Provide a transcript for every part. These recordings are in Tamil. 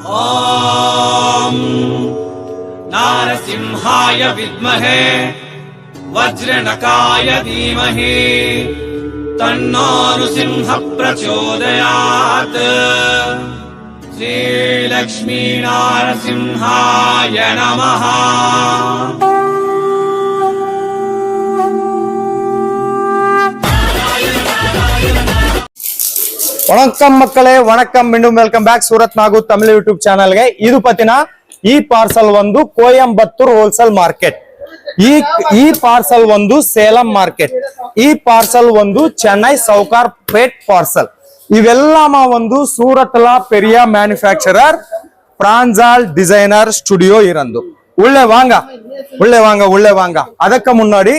ॐ नारसिंहाय विद्महे वज्रनकाय धीमहि तन्नो नृसिंह प्रचोदयात्। श्रीलक्ष्मी नारसिंहाय नमः। வணக்கம் மக்களே, வணக்கம். மீண்டும் welcome back Surat Nagore Tamil YouTube சேனல்ಗೆ. ಇದು ಪತಿನ ಈ ಪಾರ್ಸಲ್ ಒಂದು ಕೋಯಂಬತ್ತೂರ್ ಹೋಲ್ಸೇಲ್ ಮಾರ್ಕೆಟ್, ಈ ಪಾರ್ಸಲ್ ಒಂದು ಸೇಲಂ ಮಾರ್ಕೆಟ್, ಈ ಪಾರ್ಸಲ್ ಒಂದು ಚೆನ್ನೈ ಸೌಕಾರ್ ಪೇಟ್ ಪಾರ್ಸಲ್. ಇವೆಲ್ಲಮ ಒಂದು ಸೂರತ್ಲ பெரிய ಮ್ಯಾನುಫ್ಯಾಕ್ಚರರ್ பிராஞ்சால் டிசைனர் ஸ்டுடியோ இருந்து. உள்ளே வாங்க, உள்ளே வாங்க, உள்ளே வாங்க. ಅದಕ್ಕೆ முன்னாடி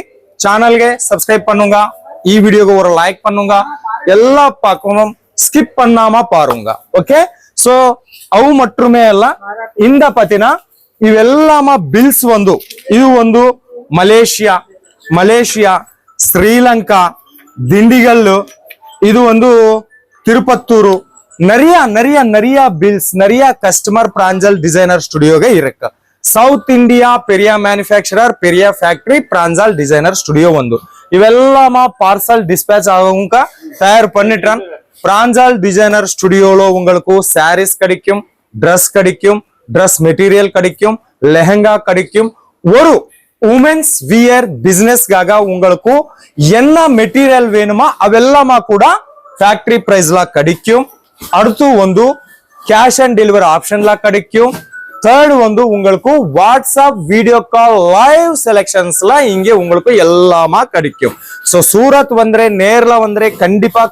சேனல்ಗೆ சப்ஸ்கிரைப் பண்ணுங்க, ಈ ವಿಡಿಯೋಗೆ ஒரு லைக் பண்ணுங்க, எல்லா பார்க்கணும் ஸ்கிப் பண்ணாம பாருங்க. ஓகே, சோ ಅವು மட்டுமே ಅಲ್ಲ, இந்த பத்தினா ಇವೆಲ್ಲಮ ಬಿಲ್ಸ್ ಒಂದು, ಇದು ಒಂದು ಮಲೇಷಿಯಾ, ಶ್ರೀಲಂಕಾ, திண்டிகல், இது ಒಂದು திருப்பத்தூர், நிறைய பில்ஸ், நிறைய கஸ்டமர் பிராஞ்சல் டிசைனர் ஸ்டுடியோಗೆ இருக்கு. சவுத் இந்தியா பெரிய மேனுஃபேக்சரர், பெரிய ஃபேக்டரி பிராஞ்சால் டிசைனர் ஸ்டுடியோ வந்து. இவெல்லாமா பார்சல் டிஸ்பேச் ஆகுங்க தயார் பண்ணிட்டான். பிராஞ்சால் டிசைனர் ஸ்டுடியோல உங்களுக்கு சாரீஸ் கிடைக்கும், ட்ரெஸ் கிடைக்கும், ட்ரெஸ் மெட்டீரியல் கிடைக்கும், லெஹங்கா கிடைக்கும். ஒரு உமென்ஸ் வியர் பிசினஸ்காக உங்களுக்கு என்ன மெட்டீரியல் வேணுமா ಅವೆಲ್ಲமா ಕೂಡ ಫ್ಯಾಕ್ಟರಿ ಪ್ರೈಸ್ ला கிடைக்கும். அடுத்து ಒಂದು கேஷ் ஆன் டெலிவரி ஆப்ஷன் ला கிடைக்கும். தேர்ட் வந்து உங்களுக்கு வாட்ஸ்அப் வீடியோ கால் லைவ் செலக்ஷன்ஸ்ல இங்கே உங்களுக்கு எல்லாமா கிடைக்கும். சோ சூரத் வந்தே நேர்ல வந்தே கண்டிப்பா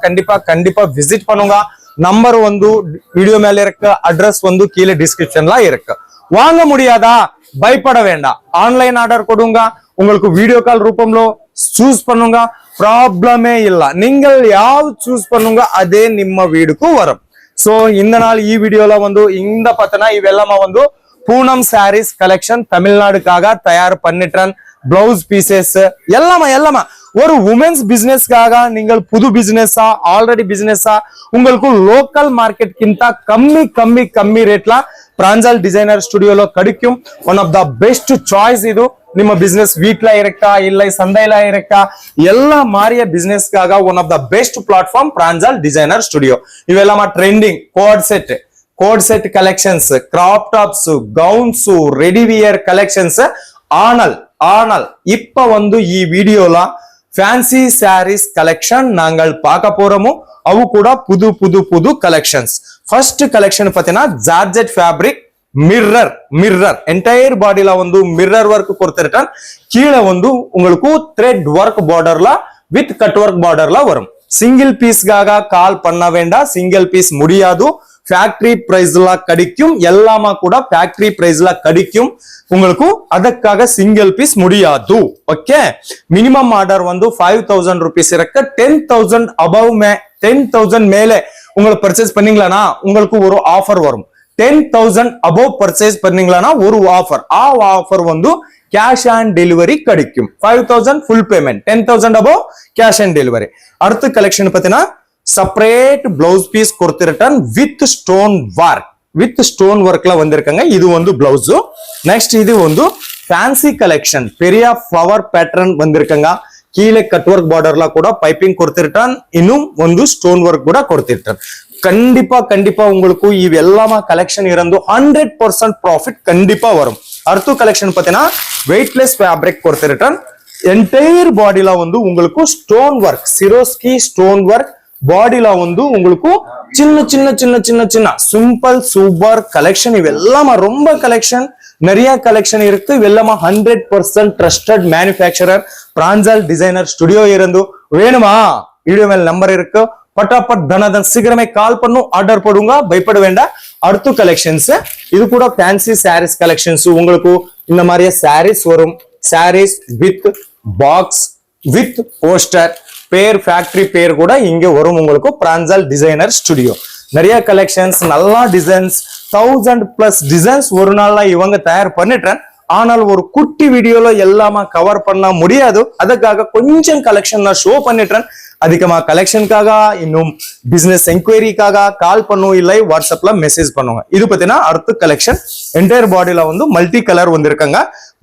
விசிட் பண்ணுங்க. நம்பர் வந்து வீடியோ மேல இருக்கு, அட்ரஸ் வந்து கீழே டிஸ்கிரிப்ஷன்ல இருக்கு. வாங்க முடியாதா, பயப்பட வேண்டாம். ஆன்லைன் ஆர்டர் கொடுங்க, உங்களுக்கு வீடியோ கால் ரூபம்ல சூஸ் பண்ணுங்க, ப்ராப்ளமே இல்ல. நீங்கள் யாவது சூஸ் பண்ணுங்க, அதே ನಿಮ್ಮ வீடுக்கு வரும். சோ இந்த நாள் ಈ ವಿಡಿಯೋல வந்து இந்த பத்தினா இவெல்லாம வந்து பூனம் சாரீஸ் கலெக்ஷன் தமிழ்நாடுக்காக தயார் பண்ணிட்டேன். பிளவுஸ் பீசஸ் எல்லாமா ஒரு உமன்ஸ் பிசினஸ்க்காக நீங்கள் புது பிசினஸா ஆல்ரெடி பிசினஸா உங்களுக்கு லோக்கல் மார்க்கெட் கிಂತ ಕಮ್ಮಿ ರೇಟ್ಲ பிராஞ்சால் டிசைனர் ஸ்டுடியோல கிடைக்கும். One of the best choice இது. ನಿಮ್ಮ ಬಿಸ್ನೆಸ್ ವೀಕ್ಲ ಇರಕ್ಕ ಇಲ್ಲ ಸಂದೈಲ ಇರಕ್ಕ ಎಲ್ಲ ಮಾರಿಯ ಬಿಸ್ನೆಸ್ಗಾಗ one of the best platform Pranjal designer studio. ಇವೆಲ್ಲ trending coord set collections, crop tops, gowns, ready wear collections. ஆனால் இப்ப வந்து ಈ ವಿಡಿಯೋல ಫ್ಯಾನ್ಸಿ ಸ್ಯಾರೀಸ್ ಕಲೆಕ್ಷನ್ நாங்கள் பார்க்க போறோம். ಅವು ಕೂಡ புது கலெக்ஷன்ஸ். ஃபர்ஸ்ட் கலெக்ஷன் பாத்தீங்கன்னா ಜಾರ್ಜೆಟ್ ಫ್ಯಾಬ್ರಿಕ್ மிரர் என்டையர் பாடியில வந்து மிரர் ஒர்க் கொடுத்திருக்கான். கீழே வந்து உங்களுக்கு த்ரெட் ஒர்க் பார்டர்ல வித் கட் ஒர்க் பார்டர்ல வரும். சிங்கிள் பீஸ்காக கால் பண்ண வேண்டாம், சிங்கிள் பீஸ் முடியாது. ஃபேக்டரி பிரைஸ்ல கிடைக்கும், எல்லாமா கூட ஃபேக்டரி பிரைஸ்ல கிடைக்கும் உங்களுக்கு. ಅದಕ್ಕಾக சிங்கிள் பீஸ் முடியாது. ஓகே, மினிமம் ஆர்டர் வந்து 5000 rupees இருக்கு. 10,000 above 10,000 மேலே உங்களுக்கு பர்ச்சேஸ் பண்ணீங்களா உங்களுக்கு ஒரு ஆஃபர் வரும். 10,000 above பர்ச்சேஸ் பண்ணீங்களா ஒரு ஆஃபர். ஆஃபர் வந்து கேஷ் ஆன் டெலிவரி கிடைக்கும். 5,000 full payment, 10,000 above cash on delivery. அடுத்த கலெக்ஷன் பார்த்தீங்கன்னா செப்பரேட் பிளவுஸ் பீஸ் கொடுத்திருக்கான் வித் ஸ்டோன் ஒர்க்ல வந்திருக்காங்க. இது வந்து பிளவுஸ். நெக்ஸ்ட் இது வந்து ஃபேன்சி கலெக்ஷன், பெரிய ஃப்ளவர் பேட்டர்ன் வந்திருக்காங்க. கீழே கட் ஒர்க் பார்டர்ல கூட பைப்பிங் கொடுத்திருக்கான், இன்னும் வந்து ஸ்டோன் ஒர்க் கூட கொடுத்திருக்கான். கண்டிப்பா உங்களுக்கு இவெல்லாமா கலெக்ஷன் இருந்து 100% ப்ராஃபிட் கண்டிப்பா வரும். அடுத்த கலெக்ஷன் பார்த்தீங்கன்னா வெயிட்லெஸ் ஃபேப்ரிக் கொடுத்திருக்கான். என்டையர் பாடியில வந்து உங்களுக்கு ஸ்டோன் ஒர்க், சிரோஸ்கி ஸ்டோன் ஒர்க் பாடியில வந்து உங்களுக்கு சின்ன சிம்பிள் சூப்பர் கலெக்ஷன். இவெல்லாமா ரொம்ப கலெக்ஷன், நிறைய கலெக்ஷன் இருக்கு. இவெல்லாமா 100% ட்ரஸ்டட் மேனுஃபேக்சரர் பிராஞ்சால் டிசைனர் ஸ்டுடியோ இருந்து. வேணுமா, வீடியோ மேல நம்பர் இருக்கு, பட்டாபட் தனதன் சீக்கிரமே கால் பண்ணும், ஆர்டர் போடுங்க, பயப்பட வேண்டாம். அடுத்த கலெக்ஷன்ஸ் இது கூட ஃபேன்சி சாரீஸ் கலெக்ஷன்ஸ். உங்களுக்கு இந்த மாதிரியே சாரீஸ் வரும். Sarees with box with poster பேர், ஃபேக்டரி பேர் கூட இங்க வரும் உங்களுக்கு. பிராஞ்சால் டிசைனர் ஸ்டுடியோ நிறைய கலெக்ஷன்ஸ், நல்லா டிசைன்ஸ், 1000+ டிசைன்ஸ் ஒரு நாள்ல இவங்க தயார் பண்ணிட்டேன். ஆனால் ஒரு குட்டி வீடியோல எல்லாமா கவர் பண்ண முடியாது. அதுக்காக கொஞ்சம் கலெக்ஷன் நான் ஷோ பண்ணிட்டேன். அதிகமா கலெக்ஷனுக்காக இன்னும் பிசினஸ் என்கொயரிக்காக கால் பண்ணும், இல்லை வாட்ஸ்அப்ல மெசேஜ் பண்ணுங்க. இது பாத்தீங்கன்னா அடுத்த கலெக்ஷன் என்டையர் பாடியில வந்து மல்டி கலர் வந்திருக்காங்க.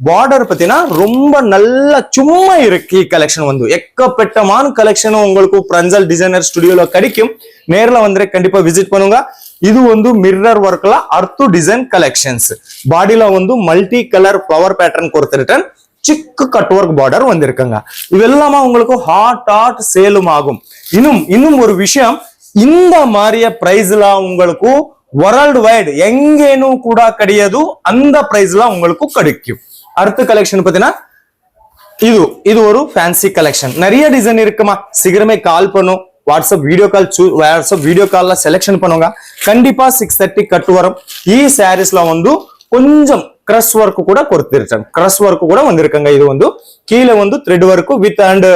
பார்டர் பாத்தீங்கன்னா ரொம்ப நல்ல சும்மா இருக்கு. கலெக்ஷன் வந்து எக்கப்பட்டமான கலெக்ஷன் உங்களுக்கு பிராஞ்சல் டிசைனர் ஸ்டுடியோல கிடைக்கும். நேர்ல வந்து கண்டிப்பா விசிட் பண்ணுங்க. இது வந்து மிரர் ஒர்க்ல அர்த்து டிசைன் கலெக்ஷன்ஸ். பாடியில வந்து மல்டி கலர் ஃப்ளவர் பேட்டர்ன் கொடுத்துருக்கேன். சிக்கு கட் ஒர்க் பார்டர் வந்திருக்குங்க. இதெல்லாமா உங்களுக்கு ஹாட் சேலும் ஆகும். இன்னும் ஒரு விஷயம், இந்த மாதிரிய பிரைஸ்ல உங்களுக்கு வேர்ல்ட் வைட் எங்கேனும் கூட கிடையாது. அந்த பிரைஸ்ல உங்களுக்கு கிடைக்கும். அடுத்த கலெக்ஷன் பாத்தீங்கன்னா இது ஒரு ஃபேன்சி கலெக்ஷன். நிறைய டிசைன் இருக்குமா, சீக்கிரமே கால் பண்ணும். வாட்ஸ்அப் வீடியோ கால்ல செலக்ஷன் பண்ணுங்க. கண்டிப்பா 6:30 கட் வரும். சாரீஸ்ல வந்து கொஞ்சம் கிரஸ் ஒர்க் கூட கொடுத்திருக்காங்க. கிரஸ் ஒர்க் கூட வந்திருக்காங்க. இது வந்து கீழே வந்து thread work with and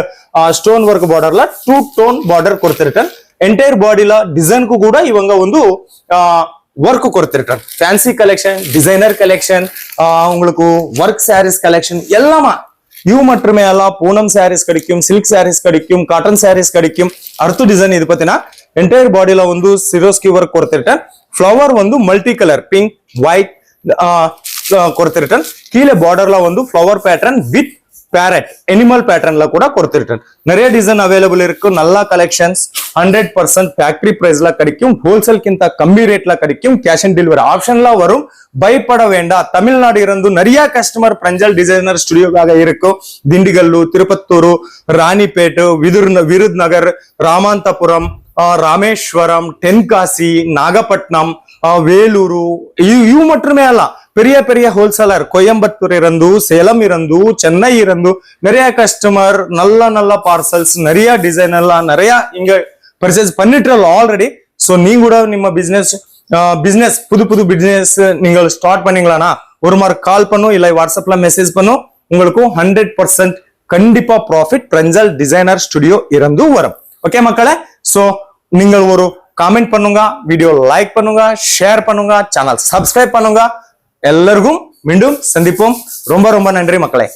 stone work பார்டர்ல 2 டோன் பார்டர் கொடுத்திருக்காங்க. என்டையர் பாடியில டிசைனுக்கு கூட இவங்க வந்து ஒர்க் கொடுத்திருக்காங்க. ஃபேன்சி கலெக்ஷன், டிசைனர் கலெக்ஷன், உங்களுக்கு ஒர்க் சாரீஸ் கலெக்ஷன் எல்லாமா இவ் மட்டுமே எல்லாம் பூனம் சாரீஸ் கிடைக்கும், சில்க் சாரீஸ் கிடைக்கும், காட்டன் சாரீஸ் கிடைக்கும். அடுத்த டிசைன் இது பாத்தீங்கன்னா என்டையர் பாடியில வந்து சிரோஸ்கி ஒர்க் கொடுத்திருக்கேன். ஃபிளவர் வந்து மல்டி கலர் பிங்க், ஒயிட் கொடுத்திருக்கேன். கீழே பார்டர்ல வந்து flower pattern with parrot animal பேட்டர்ன்ல கூட கொடுத்திருக்கேன். நிறைய டிசைன் அவைலபிள் இருக்கு. நல்ல கலெக்ஷன்ஸ் 100% ஃபேக்டரி பிரைஸ்ல கிடைக்கும். ஹோல்சேல் கிಂತ கம்மி ரேட்ல கிடைக்கும். கேஷ் ஆன் டெலிவரி ஆப்ஷன்ல வரும். பயப்பட வேண்டாம். தமிழ்நாடு இருந்து நிறைய கஸ்டமர் பிராஞ்சல் டிசைனர் ஸ்டுடியோக்காக இருக்கும். திண்டிகல்லு, திருப்பத்தூரு, ராணிப்பேட்டு, விருதுநகர், ராமாந்தபுரம், ராமேஸ்வரம், தென்காசி, நாகப்பட்டினம், வேலூரு ಇವು மட்டுமே அல்ல. பெரிய பெரிய ஹோல்சேலர் கோயம்புத்தூர் இருந்து, சேலம் இருந்து, சென்னை இருந்து நிறைய கஸ்டமர் நல்ல பார்சல்ஸ் நிறைய டிசைன் எல்லாம் நிறைய இங்க பர்ச்சேஸ் பண்ணிட்டு ஆல்ரெடி. சோ நீங்க கூட ನಿಮ್ಮ பிசினஸ் புது பிசினஸ் நீங்க ஸ்டார்ட் பண்ணீங்களானா ஒரு மாதிரி கால் பண்ணும், இல்லை வாட்ஸ்அப்ல மெசேஜ் பண்ணும். உங்களுக்கு 100% கண்டிப்பா ப்ராஃபிட் பிராஞ்சல் டிசைனர் ஸ்டுடியோ இருந்து வரும். ஓகே மக்களே, சோ நீங்கள் ஒரு காமெண்ட் பண்ணுங்க, வீடியோ லைக் பண்ணுங்க, ஷேர் பண்ணுங்க, சேனல் சப்ஸ்கிரைப் பண்ணுங்க. எல்லாருக்கும் மீண்டும் சந்திப்போம். ரொம்ப நன்றி மக்களே.